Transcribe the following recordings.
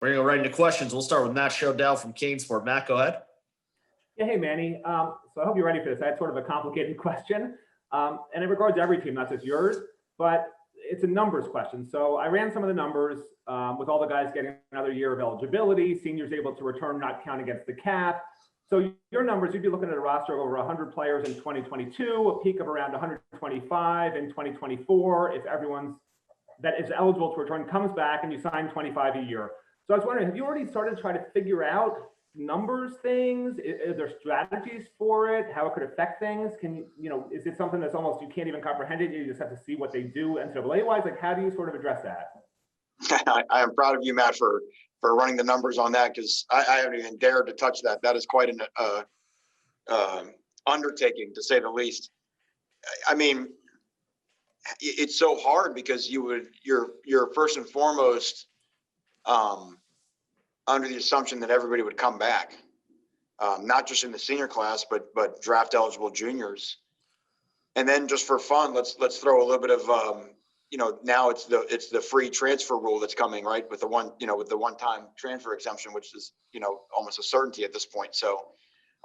We're going to go right into questions. We'll start with Matt Shodell from Canesport. Matt, go ahead. Yeah, hey, Manny. So I hope you're ready for this. I had sort of a complicated question, and it regards every team, not just yours, but it's a numbers question. So I ran some of the numbers with all the guys getting another year of eligibility, seniors able to return, not count against the cap. So your numbers, you'd be looking at a roster of over 100 players in 2022, a peak of around 125 in 2024, if everyone's that is eligible to return comes back and you sign 25 a year. So I was wondering, have you already started to try to figure out numbers things? Are there strategies for it? How it could affect things? Can you, is it something that's almost, you can't even comprehend it? You just have to see what they do NCAA-wise? Like, how do you sort of address that? I am proud of you, Matt, for running the numbers on that, because I haven't even dared to touch that. That is quite an undertaking, to say the least. I mean, it's so hard because you're first and foremost under the assumption that everybody would come back, not just in the senior class, but draft eligible juniors. And then just for fun, let's throw a little bit of now it's the free transfer rule that's coming, right, with the one-time transfer exemption, which is almost a certainty at this point. So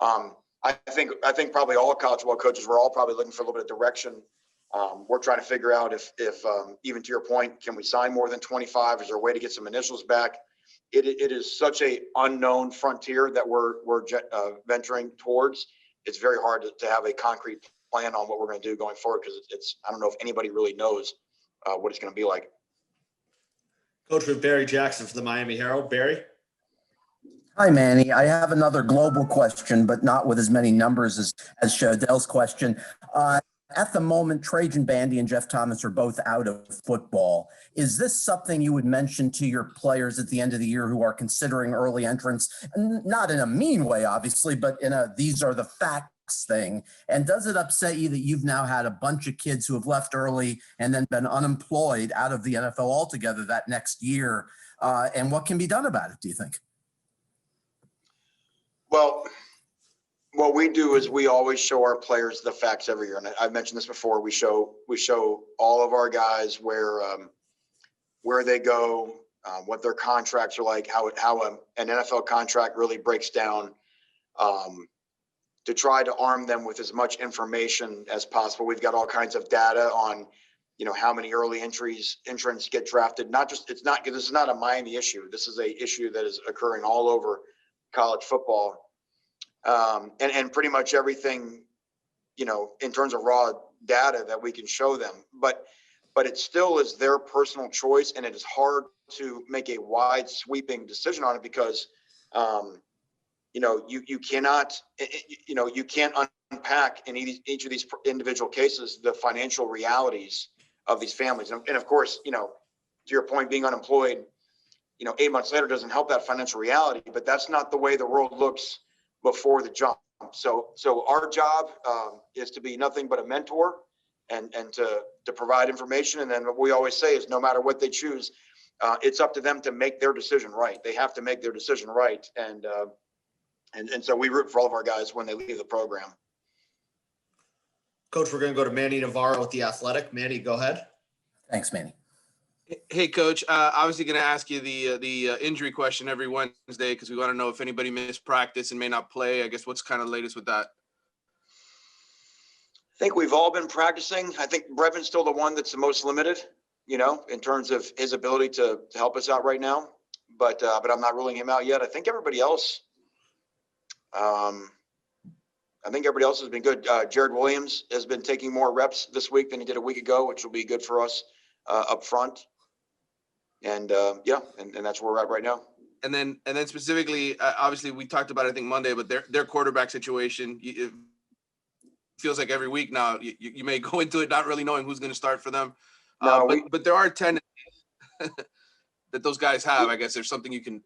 I think probably all college football coaches, we're all probably looking for a little bit of direction. We're trying to figure out if even to your point, can we sign more than 25? Is there a way to get some initials back? It is such a unknown frontier that we're venturing towards. It's very hard to have a concrete plan on what we're going to do going forward, because I don't know if anybody really knows what it's going to be like. Coach with Barry Jackson for the Miami Herald. Barry? Hi, Manny. I have another global question, but not with as many numbers as Shodell's question. At the moment, Trajan Bandy and Jeff Thomas are both out of football. Is this something you would mention to your players at the end of the year who are considering early entrance? Not in a mean way, obviously, but in a these are the facts thing. And does it upset you that you've now had a bunch of kids who have left early and then been unemployed out of the NFL altogether that next year? And what can be done about it, do you think? Well, what we do is we always show our players the facts every year, and I've mentioned this before. We show all of our guys where they go, what their contracts are like, how an NFL contract really breaks down, to try to arm them with as much information as possible. We've got all kinds of data on, how many early entrants get drafted. This is not a Miami issue. This is a issue that is occurring all over college football. And pretty much everything, in terms of raw data that we can show them, but it still is their personal choice, and it is hard to make a wide sweeping decision on it because, you cannot, you can't unpack in each of these individual cases the financial realities of these families, and of course, to your point, being unemployed, 8 months later doesn't help that financial reality, but that's not the way the world looks before the jump. So our job is to be nothing but a mentor and to provide information. And then what we always say is no matter what they choose, it's up to them to make their decision right. They have to make their decision right. And so we root for all of our guys when they leave the program. Coach, we're going to go to Manny Navarro with The Athletic. Manny, go ahead. Thanks, Manny. Hey, Coach. Obviously, going to ask you the injury question every Wednesday because we want to know if anybody missed practice and may not play. I guess what's kind of latest with that? I think we've all been practicing. I think Brevin's still the one that's the most limited, in terms of his ability to help us out right now. But I'm not ruling him out yet. I think everybody else. Has been good. Jared Williams has been taking more reps this week than he did a week ago, which will be good for us up front. And and that's where we're at right now. And then specifically, obviously we talked about it, I think Monday, but their quarterback situation, it feels like every week now you may go into it not really knowing who's going to start for them. But there are tendencies that those guys have. I guess there's something you can.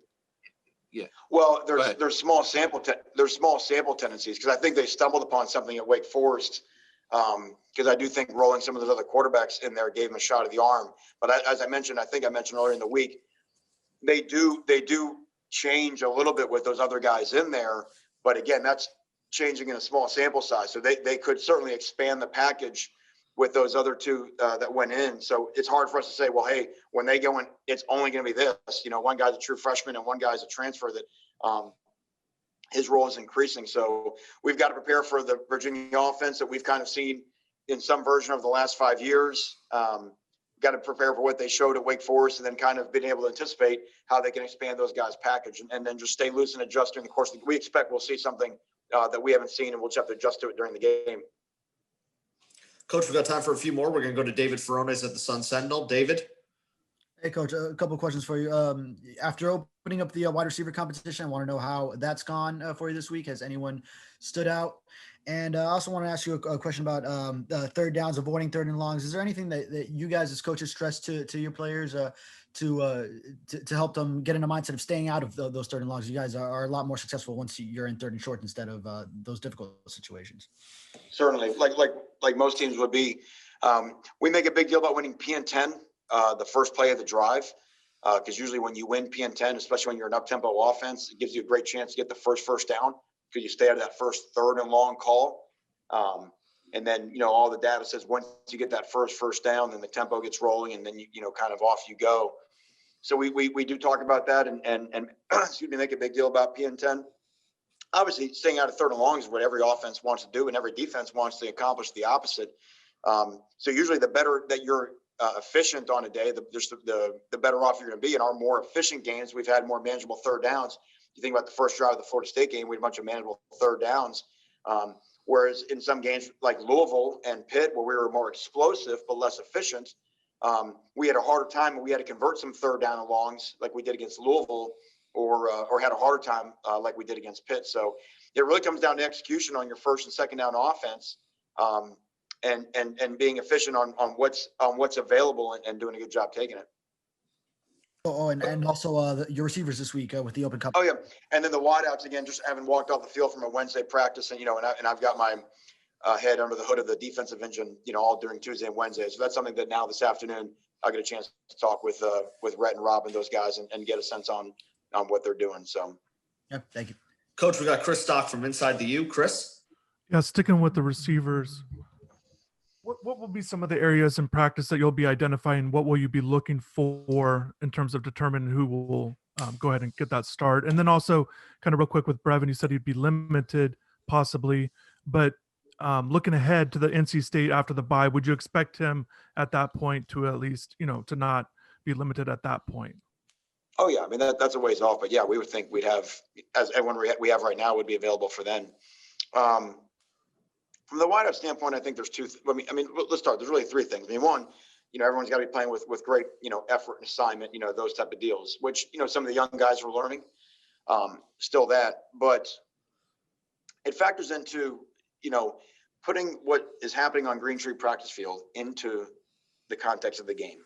Yeah. Well, there's small sample tendencies because I think they stumbled upon something at Wake Forest. Because I do think rolling some of those other quarterbacks in there gave them a shot at the arm. But as I mentioned earlier in the week, they do change a little bit with those other guys in there. But again, that's changing in a small sample size. So they could certainly expand the package with those other two that went in. So it's hard for us to say, well, hey, when they go in, it's only going to be this. You know, one guy's a true freshman and one guy's a transfer that his role is increasing. So we've got to prepare for the Virginia offense that we've kind of seen in some version of the last 5 years. Got to prepare for what they showed at Wake Forest, and then kind of being able to anticipate how they can expand those guys' package, and then just stay loose and adjust during the course. We expect we'll see something that we haven't seen, and we'll just have to adjust to it during the game. Coach, we've got time for a few more. We're going to go to David Ferrones at the Sun Sentinel. David? Hey, Coach, a couple of questions for you. After opening up the wide receiver competition, I want to know how that's gone for you this week. Has anyone stood out? And I also want to ask you a question about third downs, avoiding third and longs. Is there anything that you guys as coaches stress to your players to help them get in a mindset of staying out of those third and longs? You guys are a lot more successful once you're in third and short instead of those difficult situations. Certainly, like most teams would be. We make a big deal about winning PN10, the first play of the drive, because usually when you win PN10, especially when you're an up-tempo offense, it gives you a great chance to get the first down, because you stay out of that first third and long call. And then, you know, all the data says once you get that first down, then the tempo gets rolling, and then, you know, kind of off you go. So we do talk about that and excuse me, make a big deal about PN10. Obviously, staying out of third and long is what every offense wants to do, and every defense wants to accomplish the opposite. So usually the better that you're efficient on a day, the better off you're going to be. In our more efficient games, we've had more manageable third downs. You think about the first drive of the Florida State game, we had a bunch of manageable third downs. Whereas in some games like Louisville and Pitt, where we were more explosive but less efficient, we had a harder time, and we had to convert some third down and longs like we did against Louisville, or had a harder time like we did against Pitt. So it really comes down to execution on your first and second down offense, and being efficient on what's available and doing a good job taking it. Oh, and also your receivers this week with the Open Cup. Oh yeah, and then the wideouts again. Just having walked off the field from a Wednesday practice, and I've got my head under the hood of the defensive engine, all during Tuesday and Wednesday. So that's something that now this afternoon I'll get a chance to talk with Rhett and Rob and those guys and get a sense on what they're doing. So, yeah, thank you, Coach. We got Chris Stock from Inside the U. Chris? Yeah, sticking with the receivers, what will be some of the areas in practice that you'll be identifying? What will you be looking for in terms of determining who will go ahead and get that start? And then also, kind of real quick with Brevin, you said he'd be limited possibly, but looking ahead to the NC State after the bye, would you expect him at that point to at least, to not be limited at that point? Oh yeah, I mean that's a ways off, but yeah, we would think we'd have, as everyone we have right now would be available for then. From the wideout standpoint, I think there's two. Let's start. There's really three things. I mean, one, everyone's got to be playing with great, effort and assignment, those type of deals, which, some of the young guys are learning. Still that, but it factors into, putting what is happening on Green Tree practice field into the context of the game,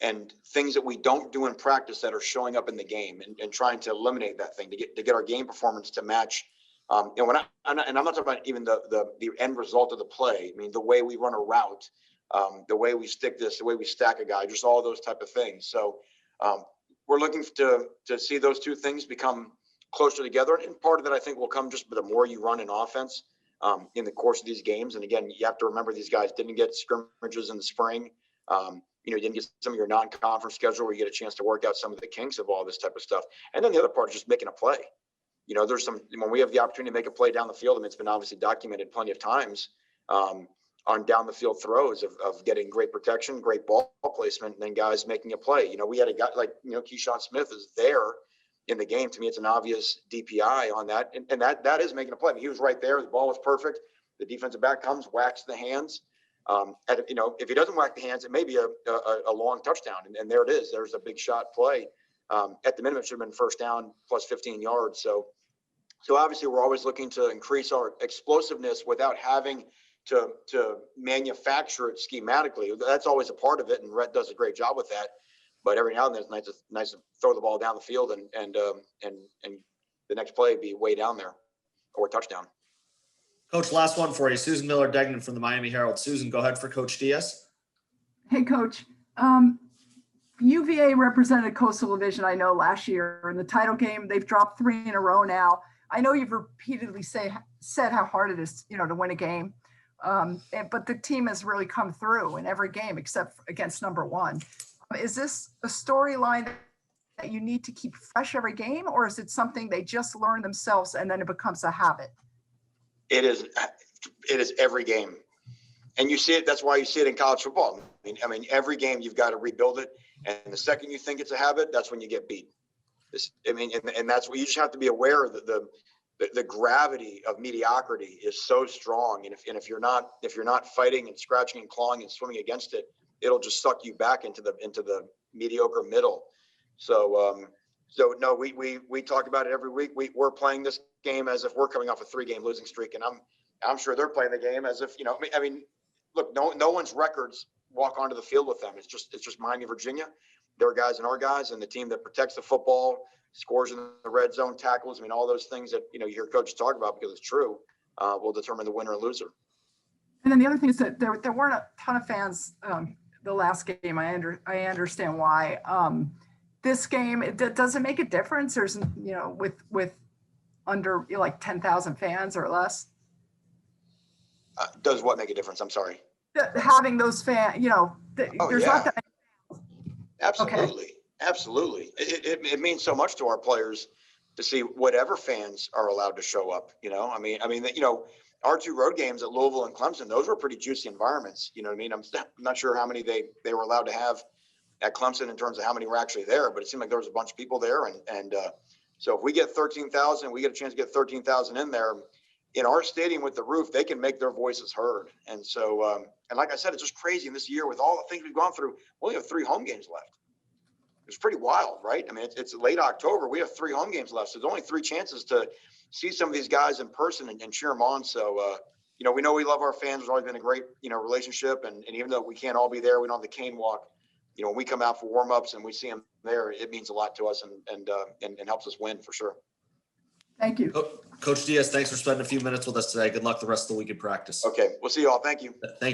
and things that we don't do in practice that are showing up in the game, and trying to eliminate that thing to get our game performance to match. And I'm not talking about even the end result of the play. I mean, the way we run a route, the way we stick this, the way we stack a guy, just all those type of things. So we're looking to see those two things become closer together. And part of that, I think, will come just the more you run in offense in the course of these games. And again, you have to remember these guys didn't get scrimmages in the spring. You didn't get some of your non-conference schedule where you get a chance to work out some of the kinks of all this type of stuff. And then the other part is just making a play. There's when we have the opportunity to make a play down the field, and it's been obviously documented plenty of times on down the field throws of getting great protection, great ball placement, and then guys making a play. We had a guy like, Keyshawn Smith is there in the game. To me, it's an obvious DPI on that. And that is making a play. I mean, he was right there. The ball was perfect. The defensive back comes, whacks the hands. If he doesn't whack the hands, it may be a long touchdown. And there it is. There's a big shot play. At the minimum, it should have been first down plus 15 yards. So obviously we're always looking to increase our explosiveness without having to manufacture it schematically. That's always a part of it, and Rhett does a great job with that. But every now and then it's nice to throw the ball down the field and the next play be way down there or a touchdown. Coach, last one for you. Susan Miller-Degnan from the Miami Herald. Susan, go ahead for Coach Diaz. Hey, Coach. UVA represented Coastal Division, I know, last year in the title game. They've dropped 3 in a row now. I know you've repeatedly said how hard it is, to win a game. But the team has really come through in every game except against number one. Is this a storyline that you need to keep fresh every game, or is it something they just learn themselves and then it becomes a habit? It is every game. And you see it, that's why you see it in college football. I mean, every game you've got to rebuild it. And the second you think it's a habit, that's when you get beat. And that's what you just have to be aware of. The gravity of mediocrity is so strong. And if you're not fighting and scratching and clawing and swimming against it, it'll just suck you back into the mediocre middle. So no, we talk about it every week. We're playing this game as if we're coming off a 3-game losing streak, and I'm sure they're playing the game as if, I mean, look, no one's records walk onto the field with them. It's just Miami, Virginia. Their guys and our guys, and the team that protects the football, scores in the red zone, tackles. I mean, all those things that, you hear coaches talk about because it's true, will determine the winner and loser. And then the other thing is that there weren't a ton of fans the last game. I understand why. This game, does it make a difference? There's, with under like 10,000 fans or less? Does what make a difference? I'm sorry. Having those fans, there's not that. Absolutely. Okay. Absolutely. It means so much to our players to see whatever fans are allowed to show up. I mean, our 2 road games at Louisville and Clemson, those were pretty juicy environments. You know what I mean? I'm not sure how many they were allowed to have at Clemson in terms of how many were actually there, but it seemed like there was a bunch of people there. And so if we get 13,000, we get a chance to get 13,000 in there in our stadium with the roof, they can make their voices heard. And so, and like I said, it's just crazy in this year with all the things we've gone through. We only have 3 home games left. It's pretty wild, right? I mean, it's late October. We have 3 home games left. So there's only 3 chances to see some of these guys in person and cheer them on. So, we know we love our fans. There's always been a great, relationship. And even though we can't all be there, we don't have the cane walk. When we come out for warmups and we see them there, it means a lot to us and helps us win for sure. Thank you. Coach Diaz, thanks for spending a few minutes with us today. Good luck the rest of the week in practice. Okay. We'll see you all. Thank you. Thank you.